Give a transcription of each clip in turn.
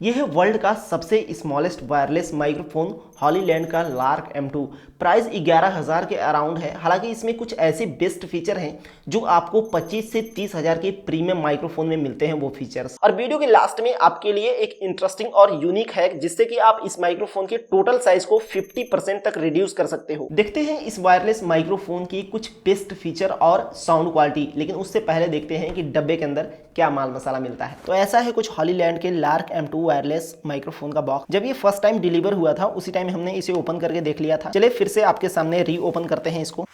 यह है वर्ल्ड का सबसे स्मॉलेस्ट वायरलेस माइक्रोफोन हॉलीलैंड का लार्क M2। प्राइस 11,000 के अराउंड है। हालांकि इसमें कुछ ऐसे बेस्ट फीचर हैं जो आपको 25 से 30 हजार के प्रीमियम माइक्रोफोन में मिलते हैं वो फीचर्स। और वीडियो के लास्ट में आपके लिए एक इंटरेस्टिंग और यूनिक है जिससे कि आप इस माइक्रोफोन के टोटल साइज को 50% तक रिड्यूस कर सकते हो। देखते हैं इस वायरलेस माइक्रोफोन की कुछ बेस्ट फीचर और साउंड क्वालिटी, लेकिन उससे पहले देखते हैं कि डब्बे के अंदर क्या माल मसाला मिलता है। तो ऐसा है कुछ हॉलीलैंड के लार्क M2 वायरलेस माइक्रोफोन का बॉक्स। जब ये फर्स्ट टाइम डिलीवर हुआ था उसी टाइम हमने इसे ओपन करके देख लिया था। चलिए फिर से आपके सामने री ओपन करते हैं इसको।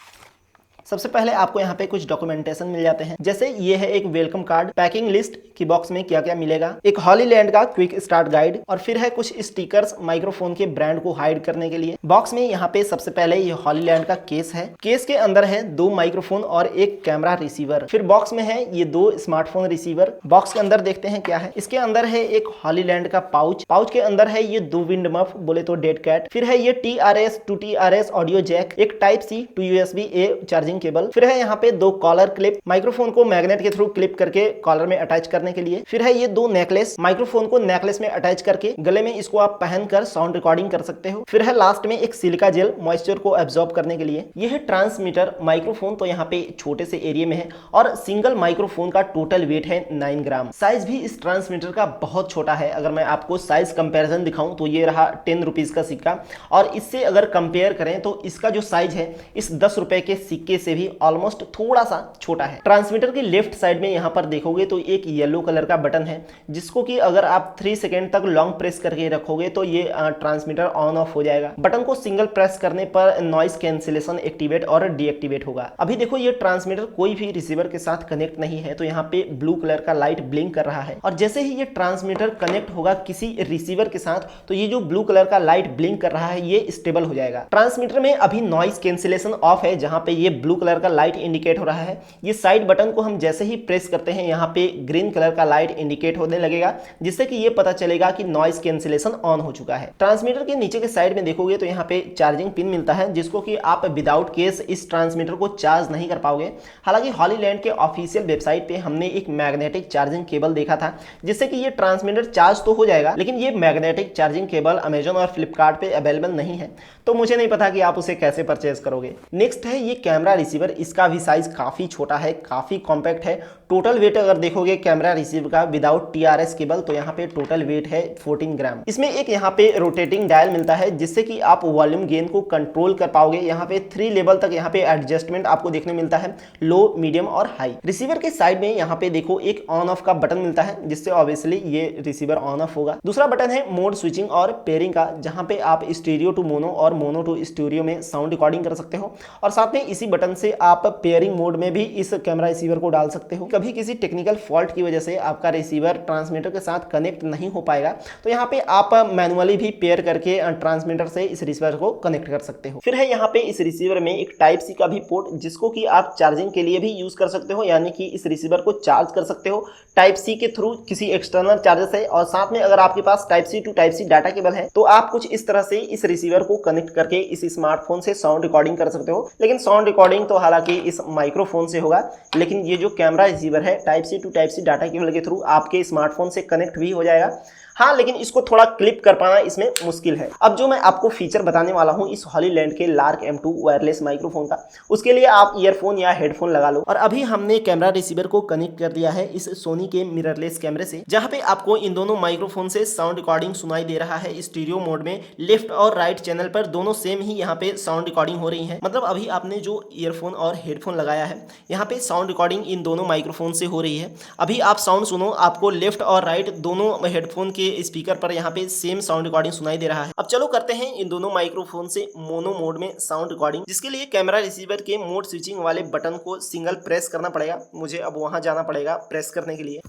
सबसे पहले आपको यहाँ पे कुछ डॉक्यूमेंटेशन मिल जाते हैं, जैसे ये है एक वेलकम कार्ड, पैकिंग लिस्ट की बॉक्स में क्या क्या मिलेगा, एक हॉलीलैंड का क्विक स्टार्ट गाइड, और फिर है कुछ स्टिकर्स माइक्रोफोन के ब्रांड को हाइड करने के लिए। बॉक्स में यहाँ पे सबसे पहले ये हॉलीलैंड का केस है। केस के अंदर है 2 माइक्रोफोन और एक कैमरा रिसीवर। फिर बॉक्स में है ये 2 स्मार्टफोन रिसीवर। बॉक्स के अंदर देखते हैं क्या है। इसके अंदर है एक हॉलीलैंड का पाउच के अंदर है ये 2 विंड मफ, बोले तो डेड कैट। फिर है ये TRS to TRS audio jack, एक type C to USB A charging cable. फिर है यहाँ पे 2 कॉलर क्लिप, माइक्रोफोन को मैग्नेट के थ्रू क्लिप करके कॉलर में अटैच करने के लिए। फिर है ये 2 नेकलेस, माइक्रोफोन को नेकलेस में अटैच करके गले में इसको आप पहनकर साउंड रिकॉर्डिंग कर सकते हो। फिर है लास्ट में एक सिलिका जेल मॉइस्चर को एब्जॉर्ब करने के लिए। यह है ट्रांसमीटर माइक्रोफोन, तो यहाँ पे छोटे से एरिया में है और सिंगल माइक्रोफोन का टोटल वेट है 9 ग्राम। साइज भी इस ट्रांसमीटर का बहुत छोटा है। अगर मैं आपको साइज कंपेरिजन दिखाऊं तो ये रहा 10 रुपीज का सिक्का, और इससे अगर कंपेयर करें तो इसका जो साइज है इस 10 रुपए के सिक्के से भी ऑलमोस्ट थोड़ा सा छोटा है। ट्रांसमीटर की लेफ्ट साइड में यहाँ पर देखोगे तो एक येलो कलर का बटन है, जिसको कि अगर आप 3 सेकेंड तक लॉन्ग प्रेस करके रखोगे तो ये ट्रांसमीटर ऑन ऑफ हो जाएगा। बटन को सिंगल प्रेस करने पर नॉइस कैंसिलेशन एक्टिवेट और डीएक्टिवेट होगा। अभी देखो ये ट्रांसमीटर कोई भी रिसीवर के साथ कनेक्ट नहीं है, तो यहाँ पे ब्लू कलर का लाइट ब्लिंक कर रहा है, और जैसे ही ये ट्रांसमीटर कनेक्ट होगा किसी रिसीवर के साथ तो ये जो ब्लू कलर का लाइट ब्लिंक कर रहा है ये स्टेबल हो जाएगा। ट्रांसमीटर में अभी नॉइस कैंसिलेशन ऑफ है, जहां पे ये ब्लू कलर का लाइट इंडिकेट हो रहा है। ये साइड बटन को हम जैसे ही प्रेस करते हैं यहाँ पे ग्रीन कलर का लाइट इंडिकेट होने लगेगा, जिससे कि ये पता चलेगा कि नॉइस कैंसिलेशन ऑन हो चुका है। ट्रांसमीटर के नीचे के साइड में देखोगे तो यहाँ पे चार्जिंग पिन मिलता है, जिसको कि आप विदाउट केस इस ट्रांसमीटर को चार्ज नहीं कर पाओगे। हालांकि हॉलीलैंड के ऑफिशियल वेबसाइट पे हमने एक मैग्नेटिक चार्जिंग केबल देखा था, जिससे कि ये ट्रांसमीटर चार्ज तो हो जाएगा, लेकिन ये मैग्नेटिक चार्जिंग केबल अमेजन और फ्लिपकार्ट पे अवेलेबल नहीं है, तो मुझे नहीं पता कि आप उसे कैसे परचेज करोगे। नेक्स्ट है ये कैमरा रिसीवर। इसका भी साइज काफी छोटा है, काफी कॉम्पैक्ट है। टोटल वेट अगर देखोगे कैमरा रिसीवर का विदाउट TRS केबल तो यहाँ पे टोटल वेट है 14 ग्राम। इसमें एक यहाँ पे रोटेटिंग डायल मिलता है, जिससे कि आप वॉल्यूम गेन को कंट्रोल कर पाओगे। यहाँ पे 3 लेवल तक यहाँ पे एडजस्टमेंट आपको देखने मिलता है, लो, मीडियम और हाई। रिसीवर के साइड में यहाँ पे देखो एक ऑन ऑफ का बटन मिलता है, जिससे ऑब्वियसली ये रिसीवर ऑन ऑफ होगा। दूसरा बटन है मोड स्विचिंग और पेयरिंग का, जहाँ पे आप स्टीरियो टू मोनो और मोनो टू स्टीरियो में साउंड रिकॉर्डिंग कर सकते हो, और साथ में इसी बटन से आप पेयरिंग मोड में भी इस कैमरा रिसीवर को डाल सकते हो। कभी किसी टेक्निकल फॉल्ट की वजह से आपका रिसीवर ट्रांसमीटर के साथ कनेक्ट नहीं हो पाएगा, तो यहाँ पे आप मैनुअली भी पेयर करके ट्रांसमीटर से इस रिसीवर को कनेक्ट कर सकते हो। फिर है यहाँ पे इस रिसीवर में एक टाइप C का भी पोर्ट, जिसको कि आप चार्जिंग के लिए भी यूज कर सकते हो, यानी कि इस रिसीवर को चार्ज कर सकते हो टाइप C के थ्रू किसी एक्सटर्नल चार्जर से। और साथ में अगर आपके पास type C to type C data cable है तो आप कुछ इस तरह से इस रिसीवर को कनेक्ट करके इस स्मार्टफोन से साउंड रिकॉर्डिंग कर सकते हो। लेकिन साउंड रिकॉर्डिंग तो हालांकि इस माइक्रोफोन से होगा, लेकिन ये जो कैमरा रिसीवर है type C to type C data cable के थ्रू आपके स्मार्टफोन से कनेक्ट भी हो जाएगा। हाँ, लेकिन इसको थोड़ा क्लिप कर पाना इसमें मुश्किल है। अब जो मैं आपको फीचर बताने वाला हूँ इस हॉलीलैंड के लार्क M2 वायरलेस माइक्रोफोन का, उसके लिए आप ईयरफोन या हेडफोन लगा लो। और अभी हमने कैमरा रिसीवर को कनेक्ट कर दिया है इस सोनी के मिररलेस कैमरे से, जहाँ पे आपको इन दोनों माइक्रोफोन से साउंड रिकॉर्डिंग सुनाई दे रहा है स्टीरियो मोड में। लेफ्ट और राइट चैनल पर दोनों सेम ही यहाँ पे साउंड रिकॉर्डिंग हो रही है। मतलब अभी आपने जो ईयरफोन और हेडफोन लगाया है, यहाँ पे साउंड रिकॉर्डिंग इन दोनों माइक्रोफोन से हो रही है। अभी आप साउंड सुनो, आपको लेफ्ट और राइट दोनों हेडफोन के स्पीकर पर यहाँ पे सेम साउंड रिकॉर्डिंग सुनाई दे रहा है। अब चलो करते हैं इन दोनों माइक्रोफोन से मोनो मोड में साउंड रिकॉर्डिंग, जिसके लिए कैमरा रिसीवर के मोड स्विचिंग वाले बटन को सिंगल प्रेस करना पड़ेगा। मुझे अब वहां जाना पड़ेगा प्रेस करने के लिए।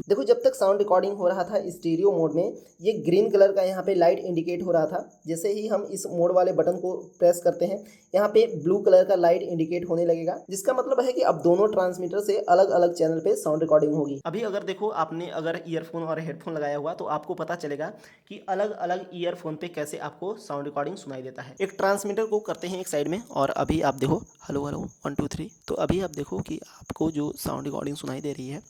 देखो, जब तक साउंड रिकॉर्डिंग हो रहा था स्टीरियो मोड में, ये ग्रीन कलर का यहाँ पे लाइट इंडिकेट हो रहा था। जैसे ही हम इस मोड वाले बटन को प्रेस करते हैं, यहाँ पे ब्लू कलर का लाइट इंडिकेट होने लगेगा, जिसका मतलब है कि अब दोनों ट्रांसमीटर से अलग अलग चैनल पे साउंड रिकॉर्डिंग होगी। अभी अगर देखो, आपने अगर ईयरफोन और हेडफोन लगाया हुआ तो आपको पता चलेगा कि अलग अलग ईयरफोन पे कैसे आपको साउंड रिकॉर्डिंग सुनाई देता है। एक ट्रांसमीटर को करते हैं एक साइड में, और अभी आप देखो हेलो हेलो 1 2 3, तो अभी आप देखो कि आपको जो साउंड रिकॉर्डिंग सुनाई दे रही है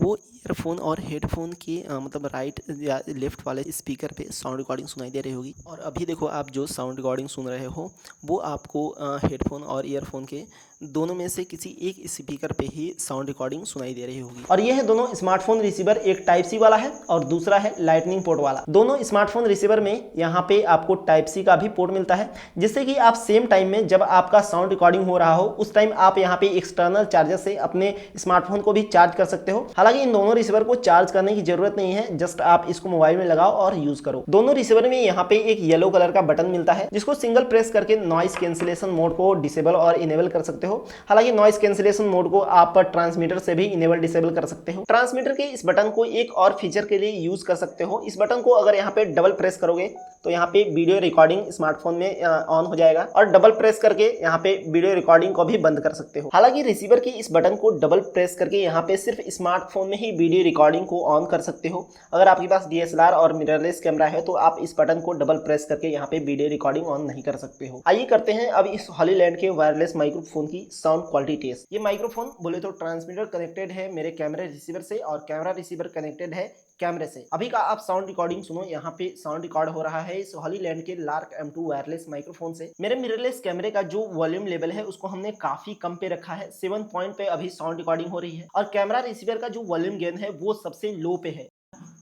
वो ईयरफोन और हेडफोन के मतलब राइट या लेफ्ट वाले स्पीकर पे साउंड रिकॉर्डिंग सुनाई दे रही होगी। और अभी देखो आप जो साउंड रिकॉर्डिंग सुन रहे हो वो आपको हेडफोन और ईयरफोन के दोनों में से किसी एक स्पीकर पे ही साउंड रिकॉर्डिंग सुनाई दे रही होगी। और ये है दोनों स्मार्टफोन रिसीवर, एक टाइप सी वाला है और दूसरा है लाइटनिंग पोर्ट वाला। दोनों स्मार्टफोन रिसीवर में यहाँ पे आपको टाइप सी का भी पोर्ट मिलता है, जिससे कि आप सेम टाइम में जब आपका साउंड रिकॉर्डिंग हो रहा हो उस टाइम आप यहाँ पे एक्सटर्नल चार्जर से अपने स्मार्टफोन को भी चार्ज कर सकते हो। हालांकि इन दोनों रिसीवर को चार्ज करने की जरूरत नहीं है, जस्ट आप इसको मोबाइल में लगाओ और यूज करो। दोनों रिसीवर में यहाँ पे एक येलो कलर का बटन मिलता है, जिसको सिंगल प्रेस करके नॉइस कैंसिलेशन मोड को डिसेबल और इनेबल कर सकते हो। हालांकि नॉइस कैंसिलेशन मोड को आप ट्रांसमीटर से भी इनेबल डिसेबल कर सकते हो। ट्रांसमीटर के इस बटन को एक और फीचर के लिए यूज कर सकते हो। इस बटन को अगर यहाँ पे डबल प्रेस करोगे तो यहाँ पे वीडियो रिकॉर्डिंग स्मार्टफोन में ऑन हो जाएगा, और डबल प्रेस करके यहाँ पे वीडियो रिकॉर्डिंग को भी बंद कर सकते हो। हालांकि रिसीवर के इस बटन को डबल प्रेस करके यहाँ पे सिर्फ स्मार्टफोन में ही वीडियो रिकॉर्डिंग को ऑन कर सकते हो। अगर आपके पास DSLR और मिररलेस कैमरा है तो आप इस बटन को डबल प्रेस करके यहाँ पे वीडियो रिकॉर्डिंग ऑन नहीं कर सकते हो। आइए करते हैं अब इस हॉलीलैंड के वायरलेस माइक्रोफोन की साउंड क्वालिटी टेस्ट। ये माइक्रोफोन बोले तो ट्रांसमीटर कनेक्टेड है मेरे कैमरे रिसीवर से और कैमरा रिसीवर कनेक्टेड है कैमरे से। अभी का आप साउंड रिकॉर्डिंग सुनो। यहाँ पे साउंड रिकॉर्ड हो रहा है इस हॉलीलैंड के लार्क M2 वायरलेस माइक्रोफोन से। मेरे मिररलेस कैमरे का जो वॉल्यूम लेवल है उसको हमने काफी कम पे रखा है, 7 पॉइंट पे अभी साउंड रिकॉर्डिंग हो रही है, और कैमरा रिसीवर का जो वॉल्यूम गेन है वो सबसे लो पे है।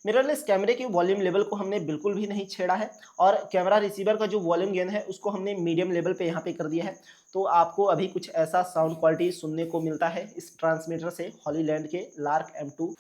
मिररलेस कैमरे के वॉल्यूम लेवल को हमने बिल्कुल भी नहीं छेड़ा है, और कैमरा रिसीवर का जो वॉल्यूम गेन है उसको हमने मीडियम लेवल पे यहाँ पे कर दिया है। तो आपको अभी कुछ ऐसा साउंड क्वालिटी सुनने को मिलता है इस ट्रांसमीटर से हॉलीलैंड के लार्क M2।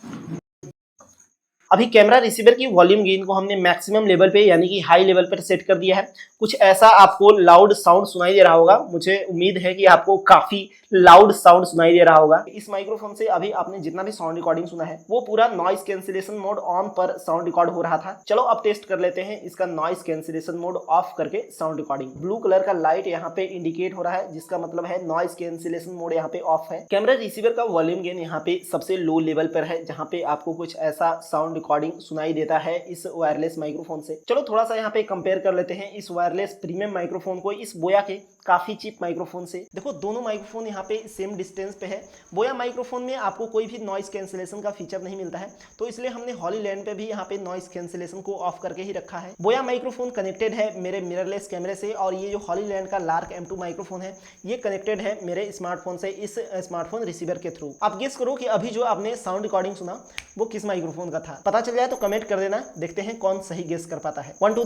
अभी कैमरा रिसीवर की वॉल्यूम गेन को हमने मैक्सिमम लेवल पे यानी कि हाई लेवल पर सेट कर दिया है। कुछ ऐसा आपको लाउड साउंड सुनाई दे रहा होगा। मुझे उम्मीद है कि आपको काफी लाउड साउंड सुनाई दे रहा होगा। इस माइक्रोफोन से अभी आपने जितना भी साउंड रिकॉर्डिंग सुना है वो पूरा नॉइस कैंसिलेशन मोड ऑन पर साउंड रिकॉर्ड हो रहा था। चलो अब टेस्ट कर लेते हैं इसका नॉइस कैंसिलेशन मोड ऑफ करके साउंड रिकॉर्डिंग। ब्लू कलर का लाइट यहाँ पे इंडिकेट हो रहा है, जिसका मतलब है नॉइस कैंसिलेशन मोड यहाँ पे ऑफ है। कैमरा रिसीवर का वॉल्यूम गेन यहाँ पे सबसे लो लेवल पर है, जहाँ पे आपको कुछ ऐसा साउंड रिकॉर्डिंग सुनाई देता है इस वायरलेस माइक्रोफोन से। चलो थोड़ा सा यहाँ पे कंपेयर कर लेते हैं इस वायरलेस प्रीमियम माइक्रोफोन को इस बोया के काफी चीप माइक्रोफोन से। देखो दोनों माइक्रोफोन यहाँ पे सेम डिस्टेंस पे है। बोया माइक्रोफोन में आपको कोई भी नॉइस कैंसिलेशन का फीचर नहीं मिलता है, तो इसलिए हमने हॉलीलैंड पे भी यहाँ पे नॉइस कैंसिलेशन को ऑफ करके ही रखा है। बोया माइक्रोफोन कनेक्टेड है मेरे मिररलेस कैमरे से, और ये जो हॉलीलैंड का लार्क M2 माइक्रोफोन है ये कनेक्टेड है मेरे स्मार्टफोन से इस स्मार्टफोन रिसीवर के थ्रू। आप गेस करो कि अभी जो आपने साउंड रिकॉर्डिंग सुना वो किस माइक्रोफोन का था। पता चल जाए तो कमेंट कर देना, देखते हैं कौन सही गेस कर पाता है। 1 2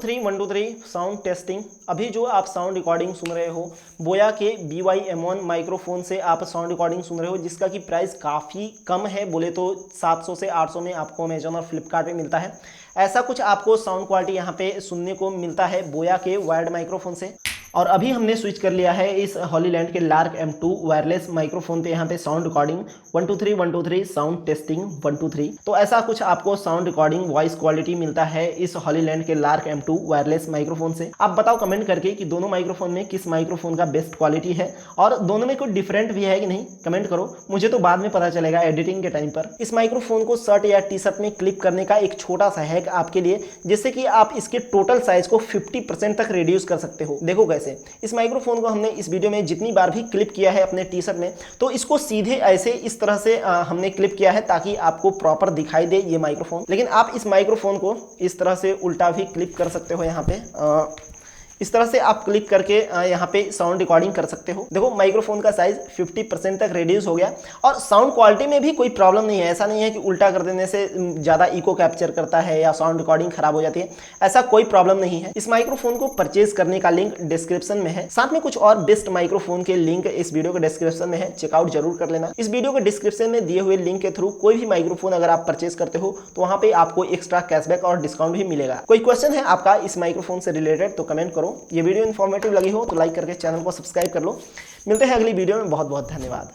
3 साउंड टेस्टिंग। अभी जो आप साउंड रिकॉर्डिंग सुन रहे हो बोया के BY-M1 माइक्रोफोन से आप साउंड रिकॉर्डिंग सुन रहे हो, जिसका की प्राइस काफ़ी कम है। बोले तो 700 से 800 में आपको अमेजॉन और फ्लिपकार्ट में मिलता है। ऐसा कुछ आपको साउंड क्वालिटी यहाँ पे सुनने को मिलता है बोया के वायर्ड माइक्रोफोन से। और अभी हमने स्विच कर लिया है इस हॉलीलैंड के लार्क M2 वायरलेस माइक्रोफोन पे यहाँ पे साउंड रिकॉर्डिंग 1 2 3 साउंड टेस्टिंग 1 2 3। तो ऐसा कुछ आपको साउंड रिकॉर्डिंग वॉइस क्वालिटी मिलता है इस हॉलीलैंड के लार्क M2 वायरलेस माइक्रोफोन से। आप बताओ कमेंट करके कि दोनों माइक्रोफोन में किस माइक्रोफोन का बेस्ट क्वालिटी है, और दोनों में कोई डिफरेंट भी है कि नहीं कमेंट करो। मुझे तो बाद में पता चलेगा एडिटिंग के टाइम पर। इस माइक्रोफोन को शर्ट या टी-शर्ट में क्लिप करने का एक छोटा सा हैक आपके लिए, जिससे कि आप इसके टोटल साइज को 50% तक रिड्यूस कर सकते हो। देखो कैसे। इस माइक्रोफोन को हमने इस वीडियो में जितनी बार भी क्लिप किया है अपने टी-शर्ट में, तो इसको सीधे ऐसे इस तरह से हमने क्लिप किया है ताकि आपको प्रॉपर दिखाई दे ये माइक्रोफोन। लेकिन आप इस माइक्रोफोन को इस तरह से उल्टा भी क्लिप कर सकते हो। यहाँ पे इस तरह से आप क्लिक करके यहाँ पे साउंड रिकॉर्डिंग कर सकते हो। देखो माइक्रोफोन का साइज 50% तक रिड्यूस हो गया, और साउंड क्वालिटी में भी कोई प्रॉब्लम नहीं है। ऐसा नहीं है कि उल्टा कर देने से ज़्यादा इको कैप्चर करता है या साउंड रिकॉर्डिंग खराब हो जाती है, ऐसा कोई प्रॉब्लम नहीं है। इस माइक्रोफोन को परचेज करने का लिंक डिस्क्रिप्शन में है। साथ में कुछ और बेस्ट माइक्रोफोन के लिंक इस वीडियो के डिस्क्रिप्शन में है, चेकआउट जरूर कर लेना। इस वीडियो के डिस्क्रिप्शन में दिए हुए लिंक के थ्रू कोई भी माइक्रोफोन अगर आप परचेज करते हो तो वहाँ पे आपको एक्स्ट्रा कैशबैक और डिस्काउंट भी मिलेगा। कोई क्वेश्चन है आपका इस माइक्रोफोन से रिलेटेड तो कमेंट करो। ये वीडियो इन्फॉर्मेटिव लगी हो तो लाइक करके चैनल को सब्सक्राइब कर लो। मिलते हैं अगली वीडियो में। बहुत बहुत धन्यवाद।